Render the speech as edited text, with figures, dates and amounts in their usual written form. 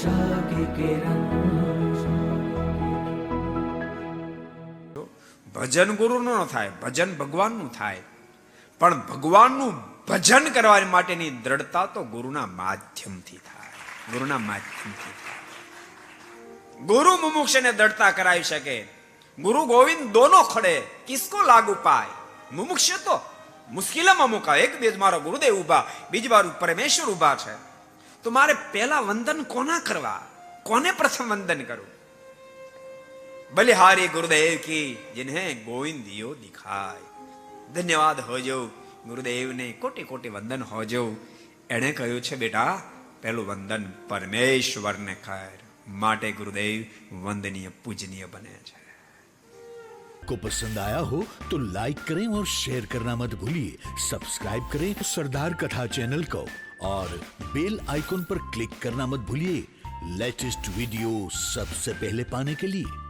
आशा की किरण। ભજન ગુરુનું ન થાય, ભજન ભગવાનનું થાય, પણ ભગવાનનું ભજન કરવા માટેની દ્રઢતા તો ગુરુના માધ્યમથી થાય, ગુરુના માધ્યમથી થાય. ગુરુ મુમુક્ષને દ્રઢતા કરાવી શકે. ગુરુ ગોવિંદ દોનો ખડે કિસકો લાગુ પાય. મુમુક્ષ તો મુશ્કેલીમાં મુકાય. એક બેજ મારો ગુરુદેવ ઉભા, બીજી વાર પરમેશ્વર ઉભા છે, તો મારે પહેલા વંદન કોના કરવા, કોને પ્રથમ વંદન કરું? બલિહારી ગુરુદેવ કી जिन्हें गोविंद यो दिखाय. ધન્યવાદ હોજો ગુરુદેવને, કોટી કોટી વંદન હોજો. એણે કહ્યું છે બેટા પહેલું વંદન પરમેશ્વરને કર, માટે ગુરુદેવ વંદનીય પૂજનીય બને છે. को पसंद आया हो तो लाइक करें और शेयर करना मत भूलिए. सब्सक्राइब करें सरदार कथा चैनल को और बेल आइकॉन पर क्लिक करना मत भूलिए लेटेस्ट वीडियो सबसे पहले पाने के लिए.